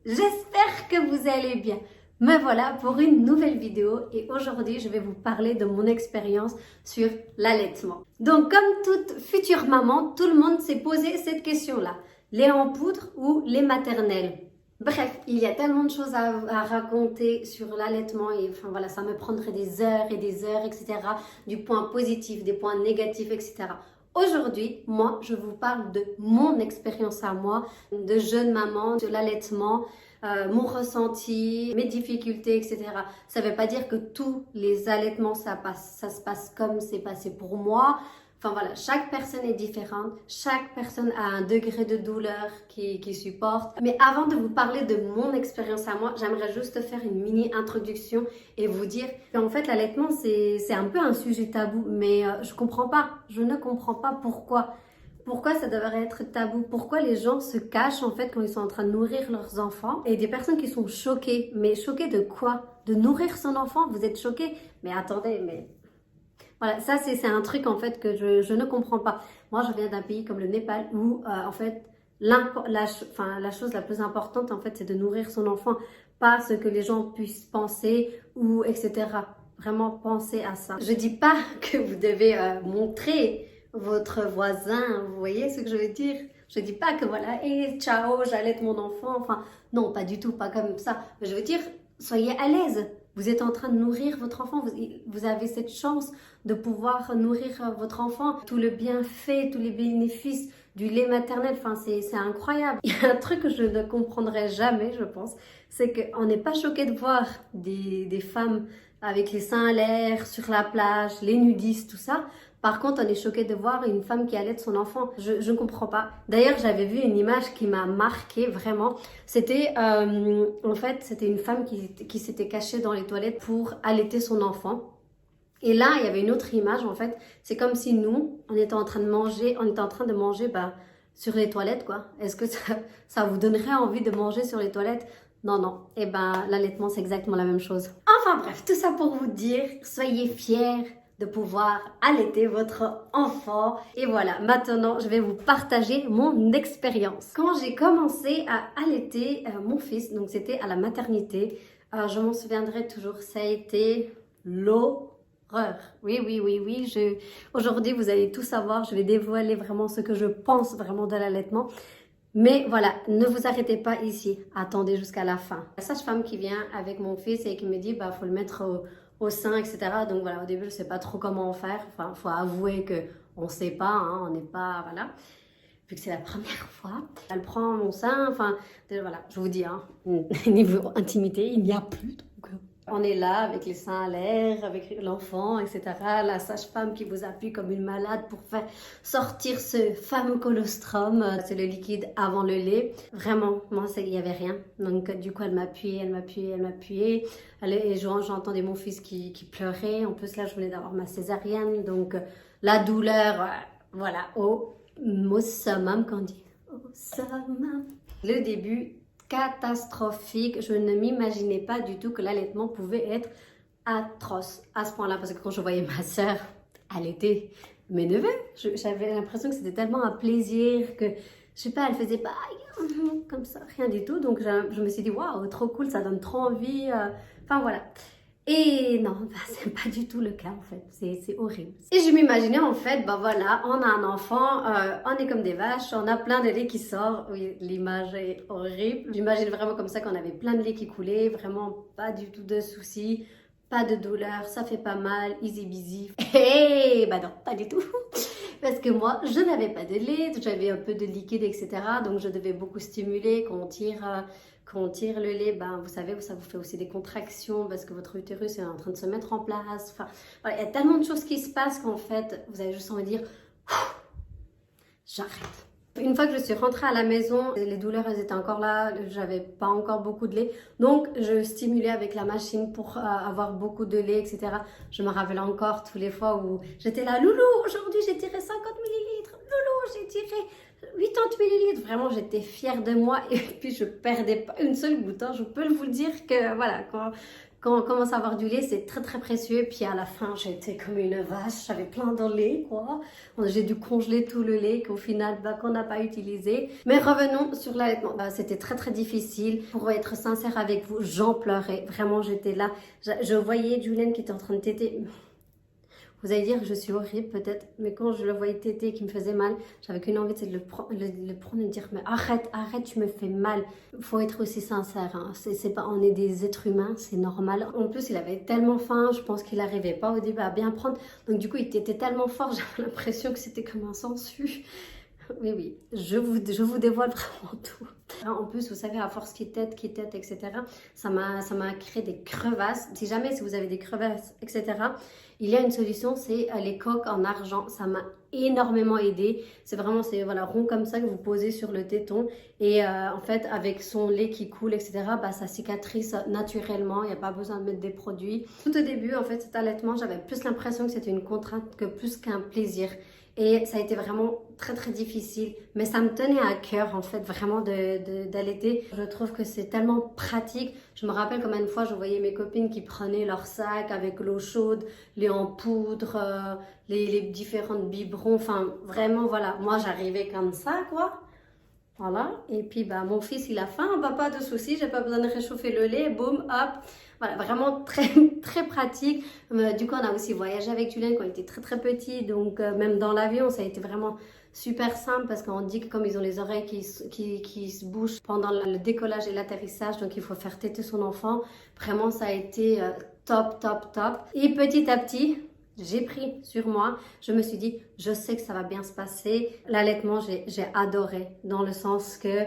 J'espère que vous allez bien. Me voilà pour une nouvelle vidéo et aujourd'hui je vais vous parler de mon expérience sur l'allaitement. Donc comme toute future maman, tout le monde s'est posé cette question-là. Lait en poudre ou lait maternel? Bref, il y a tellement de choses à raconter sur l'allaitement et enfin voilà, ça me prendrait des heures et des heures, etc. Du point positif, des points négatifs, etc. Aujourd'hui, moi, je vous parle de mon expérience à moi, de jeune maman, de l'allaitement, mon ressenti, mes difficultés, etc. Ça ne veut pas dire que tous les allaitements, ça se passe comme c'est passé pour moi. Enfin voilà, chaque personne est différente, chaque personne a un degré de douleur qui supporte. Mais avant de vous parler de mon expérience à moi, j'aimerais juste faire une mini introduction et vous dire qu'en fait l'allaitement c'est un peu un sujet tabou, mais je ne comprends pas pourquoi. Pourquoi ça devrait être tabou? Pourquoi les gens se cachent en fait quand ils sont en train de nourrir leurs enfants? Et des personnes qui sont choquées. Mais choquées de quoi? De nourrir son enfant? Vous êtes choquées? Mais attendez, mais... Voilà, ça c'est un truc en fait que je ne comprends pas. Moi je viens d'un pays comme le Népal où en fait la chose la plus importante en fait c'est de nourrir son enfant, pas ce que les gens puissent penser ou etc. Vraiment penser à ça. Je dis pas que vous devez montrer votre voisin, vous voyez ce que je veux dire? Je dis pas que voilà, et ciao, j'allaite mon enfant, enfin non, pas du tout, pas comme ça. Mais je veux dire, soyez à l'aise. Vous êtes en train de nourrir votre enfant, vous avez cette chance de pouvoir nourrir votre enfant. Tout le bienfait, tous les bénéfices du lait maternel, enfin c'est incroyable. Il y a un truc que je ne comprendrai jamais, je pense, c'est qu'on n'est pas choqué de voir des femmes avec les seins à l'air, sur la plage, les nudistes, tout ça. Par contre, on est choqué de voir une femme qui allaite son enfant. Je ne comprends pas. D'ailleurs, j'avais vu une image qui m'a marquée vraiment. C'était en fait, c'était une femme qui s'était cachée dans les toilettes pour allaiter son enfant. Et là, il y avait une autre image en fait. C'est comme si nous, on était en train de manger, sur les toilettes quoi. Est-ce que ça vous donnerait envie de manger sur les toilettes? Non, non. Eh ben, l'allaitement, c'est exactement la même chose. Enfin bref, tout ça pour vous dire, soyez fiers de pouvoir allaiter votre enfant. Et voilà, maintenant, je vais vous partager mon expérience. Quand j'ai commencé à allaiter mon fils, donc c'était à la maternité, je m'en souviendrai toujours, ça a été l'horreur. Oui, oui, oui, oui. Aujourd'hui, vous allez tout savoir. Je vais dévoiler vraiment ce que je pense vraiment de l'allaitement. Mais voilà, ne vous arrêtez pas ici. Attendez jusqu'à la fin. La sage-femme qui vient avec mon fils et qui me dit, faut le mettre au sein, etc. Donc voilà, au début, je ne sais pas trop comment faire. Enfin, il faut avouer qu'on ne sait pas, hein, on n'est pas, voilà. Vu que c'est la première fois. Elle prend mon sein, enfin, voilà, je vous dis, hein, niveau intimité, il n'y a plus. On est là avec les seins à l'air, avec l'enfant, etc. La sage-femme qui vous appuie comme une malade pour faire sortir ce fameux colostrum. C'est le liquide avant le lait. Vraiment, moi, il n'y avait rien. Donc, du coup, elle m'appuyait. Et j'entendais mon fils qui pleurait. En plus, là, je venais d'avoir ma césarienne. Donc, la douleur, voilà, au summum, qu'on dit. Au summum. Le début, catastrophique. Je ne m'imaginais pas du tout que l'allaitement pouvait être atroce à ce point-là. Parce que quand je voyais ma soeur allaiter mes neveux, j'avais l'impression que c'était tellement un plaisir que, je sais pas, elle faisait pas comme ça, rien du tout. Donc je me suis dit, waouh, trop cool, ça donne trop envie. Enfin voilà. Et non, c'est pas du tout le cas en fait, c'est horrible. Et je m'imaginais en fait, voilà, on a un enfant, on est comme des vaches, on a plein de lait qui sort. Oui, l'image est horrible. J'imagine vraiment comme ça qu'on avait plein de lait qui coulait, vraiment pas du tout de soucis, pas de douleur, ça fait pas mal, easy busy. Et non, pas du tout. Parce que moi, je n'avais pas de lait, j'avais un peu de liquide, etc. Donc je devais beaucoup stimuler, quand on tire le lait, vous savez, ça vous fait aussi des contractions parce que votre utérus est en train de se mettre en place. Enfin, voilà, il y a tellement de choses qui se passent qu'en fait, vous avez juste envie de dire j'arrête. Une fois que je suis rentrée à la maison, les douleurs elles étaient encore là, j'avais pas encore beaucoup de lait. Donc je stimulais avec la machine pour avoir beaucoup de lait, etc. Je me rappelle encore toutes les fois où j'étais là, loulou, aujourd'hui j'ai tiré 50 millilitres, loulou, j'ai tiré 80 millilitres. Vraiment, j'étais fière de moi et puis je perdais pas une seule goutte. Hein. Je peux vous le dire que voilà, quand on commence à avoir du lait, c'est très très précieux. Puis à la fin, j'étais comme une vache, j'avais plein de lait, quoi. J'ai dû congeler tout le lait qu'au final, qu'on n'a pas utilisé. Mais revenons sur l'allaitement. C'était très très difficile. Pour être sincère avec vous, j'en pleurais. Vraiment, j'étais là. Je voyais Julian qui était en train de téter. Vous allez dire que je suis horrible peut-être, mais quand je le voyais téter qui me faisait mal, j'avais qu'une envie, c'est de le prendre et de dire mais arrête, tu me fais mal. Faut être aussi sincère, hein. C'est pas, on est des êtres humains, c'est normal. En plus, il avait tellement faim, je pense qu'il n'arrivait pas au début à bien prendre. Donc du coup, il était tellement fort, j'avais l'impression que c'était comme un sangsue. Oui, je vous dévoile vraiment tout. En plus, vous savez, à force qu'il tète, etc., ça m'a créé des crevasses. Si vous avez des crevasses, etc., il y a une solution, c'est les coques en argent. Ça m'a énormément aidé. C'est vraiment, voilà, rond comme ça que vous posez sur le téton. Et en fait, avec son lait qui coule, etc., ça cicatrise naturellement. Il n'y a pas besoin de mettre des produits. Tout au début, en fait, cet allaitement, j'avais plus l'impression que c'était une contrainte que plus qu'un plaisir. Et ça a été vraiment très très difficile, mais ça me tenait à cœur en fait vraiment d'allaiter. Je trouve que c'est tellement pratique. Je me rappelle comme une fois je voyais mes copines qui prenaient leur sac avec l'eau chaude, lait en poudre, les différentes biberons. Enfin vraiment voilà, moi j'arrivais comme ça quoi. Voilà, et puis mon fils il a faim, pas de souci, j'ai pas besoin de réchauffer le lait, boum, hop. Voilà, vraiment très très pratique. Du coup, on a aussi voyagé avec Julien quand il était très très petit, donc même dans l'avion, ça a été vraiment super simple parce qu'on dit que comme ils ont les oreilles qui se bougent pendant le décollage et l'atterrissage, donc il faut faire téter son enfant. Vraiment, ça a été top. Et petit à petit, j'ai pris sur moi, je me suis dit, je sais que ça va bien se passer. L'allaitement, j'ai adoré dans le sens que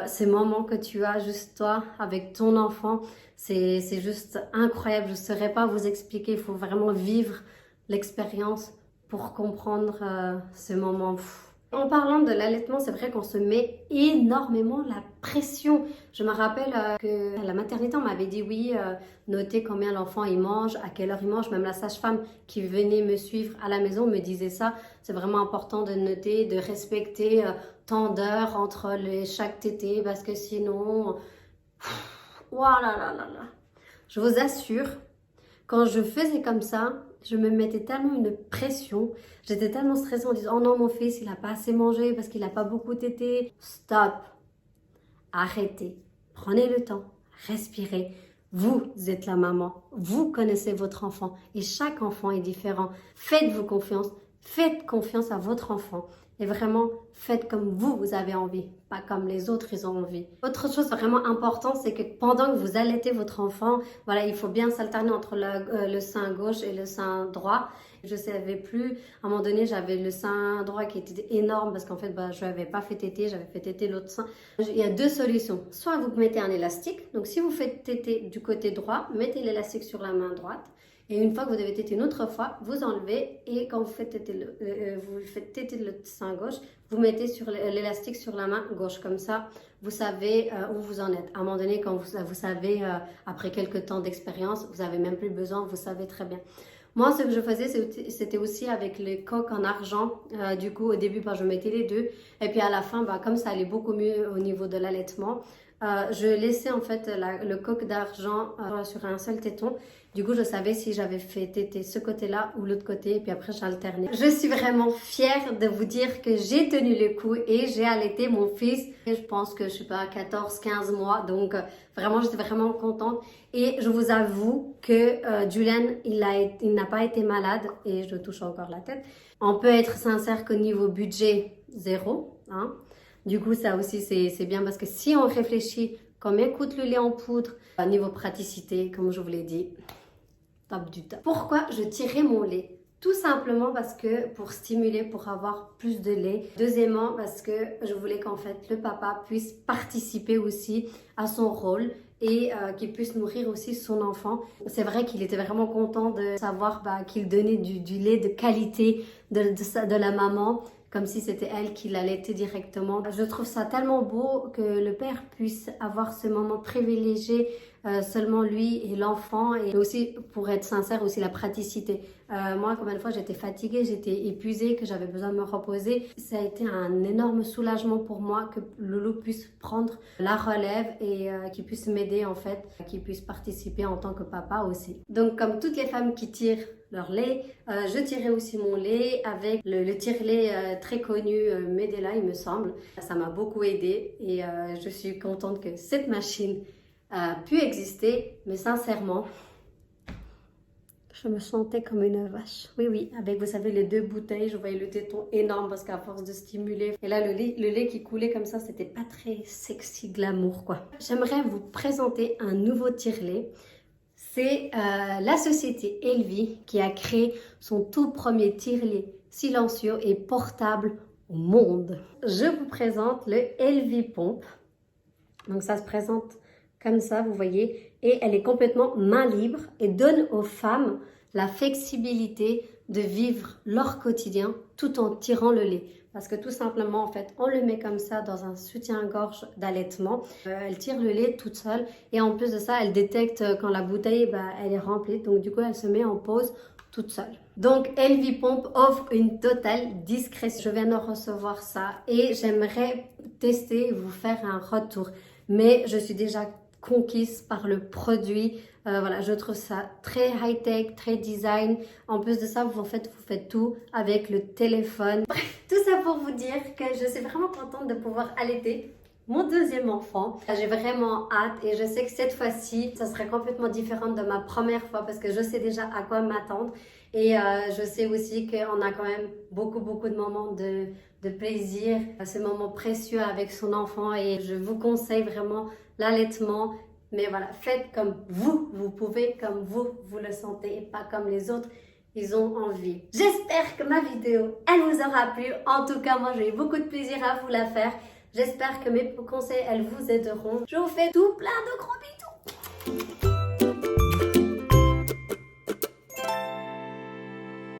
ces moments que tu as juste toi avec ton enfant, c'est juste incroyable. Je ne saurais pas vous expliquer, il faut vraiment vivre l'expérience pour comprendre ce moment. En parlant de l'allaitement, c'est vrai qu'on se met énormément la pression. Je me rappelle que la maternité, on m'avait dit oui, notez combien l'enfant il mange, à quelle heure il mange. Même la sage-femme qui venait me suivre à la maison me disait ça. C'est vraiment important de noter, de respecter tant d'heures entre chaque tétée parce que sinon... Voilà. Je vous assure, quand je faisais comme ça, je me mettais tellement une pression, j'étais tellement stressée en disant « Oh non, mon fils, il n'a pas assez mangé parce qu'il n'a pas beaucoup tété. » Stop! Arrêtez. Prenez le temps. Respirez. Vous êtes la maman. Vous connaissez votre enfant et chaque enfant est différent. Faites-vous confiance. Faites confiance à votre enfant. Et vraiment, faites comme vous avez envie, pas comme les autres, ils ont envie. Autre chose vraiment importante, c'est que pendant que vous allaitez votre enfant, voilà, il faut bien s'alterner entre le sein gauche et le sein droit. Je ne savais plus, à un moment donné, j'avais le sein droit qui était énorme parce qu'en fait, je n'avais pas fait téter, j'avais fait téter l'autre sein. Il y a deux solutions. Soit vous mettez un élastique, donc si vous faites téter du côté droit, mettez l'élastique sur la main droite. Et une fois que vous avez tété une autre fois, vous enlevez et quand vous faites téter le sein gauche, vous mettez sur l'élastique sur la main gauche. Comme ça, vous savez où vous en êtes. À un moment donné, quand vous savez, après quelques temps d'expérience, vous n'avez même plus besoin, vous savez très bien. Moi, ce que je faisais, c'était aussi avec les coques en argent. Du coup, au début, je mettais les deux. Et puis à la fin, comme ça allait beaucoup mieux au niveau de l'allaitement, je laissais en fait le coque d'argent sur un seul téton. Du coup, je savais si j'avais fait téter ce côté-là ou l'autre côté. Et puis après, j'alternais. Je suis vraiment fière de vous dire que j'ai tenu le coup et j'ai allaité mon fils. Et je pense que je suis pas à 14-15 mois. Donc, vraiment, j'étais vraiment contente. Et je vous avoue que Julian, il n'a pas été malade. Et je touche encore la tête. On peut être sincère qu'au niveau budget, zéro. Hein. Du coup, ça aussi, c'est bien parce que si on réfléchit combien coûte le lait en poudre, niveau praticité, comme je vous l'ai dit, top du top. Pourquoi je tirais mon lait? Tout simplement parce que pour stimuler, pour avoir plus de lait. Deuxièmement, parce que je voulais qu'en fait le papa puisse participer aussi à son rôle et qu'il puisse nourrir aussi son enfant. C'est vrai qu'il était vraiment content de savoir qu'il donnait du lait de qualité de la maman, comme si c'était elle qui l'allaitait directement. Je trouve ça tellement beau que le père puisse avoir ce moment privilégié seulement lui et l'enfant, et aussi, pour être sincère, aussi la praticité. Moi, combien de fois j'étais fatiguée, j'étais épuisée, que j'avais besoin de me reposer. Ça a été un énorme soulagement pour moi que Loulou puisse prendre la relève et qu'il puisse m'aider en fait, qu'il puisse participer en tant que papa aussi. Donc comme toutes les femmes qui tirent leur lait, je tirais aussi mon lait avec le tire-lait très connu Medela, il me semble. Ça m'a beaucoup aidée et je suis contente que cette machine a pu exister, mais sincèrement, je me sentais comme une vache. Oui, oui, avec, vous savez, les 2 bouteilles, je voyais le téton énorme parce qu'à force de stimuler. Et là, le lait qui coulait comme ça, c'était pas très sexy, glamour, quoi. J'aimerais vous présenter un nouveau tire-lait. C'est la société Elvie qui a créé son tout premier tire-lait silencieux et portable au monde. Je vous présente le Elvie Pompe. Donc, ça se présente comme ça, vous voyez, et elle est complètement main libre et donne aux femmes la flexibilité de vivre leur quotidien tout en tirant le lait. Parce que tout simplement, en fait, on le met comme ça dans un soutien-gorge d'allaitement. Elle tire le lait toute seule et en plus de ça, elle détecte quand la bouteille, elle est remplie. Donc du coup, elle se met en pause toute seule. Donc, Elvie Pompe offre une totale discrétion. Je viens de recevoir ça et j'aimerais tester et vous faire un retour. Mais je suis déjà conquise par le produit. Voilà, je trouve ça très high-tech, très design. En plus de ça, vous faites tout avec le téléphone. Bref, tout ça pour vous dire que je suis vraiment contente de pouvoir allaiter mon 2e enfant. J'ai vraiment hâte et je sais que cette fois-ci, ça sera complètement différent de ma première fois parce que je sais déjà à quoi m'attendre. Et je sais aussi qu'on a quand même beaucoup de moments de plaisir, ce moment précieux avec son enfant et je vous conseille vraiment l'allaitement. Mais voilà, faites comme vous pouvez, comme vous le sentez et pas comme les autres, ils ont envie. J'espère que ma vidéo, elle vous aura plu. En tout cas, moi, j'ai eu beaucoup de plaisir à vous la faire. J'espère que mes conseils, elles vous aideront. Je vous fais tout plein de gros bisous.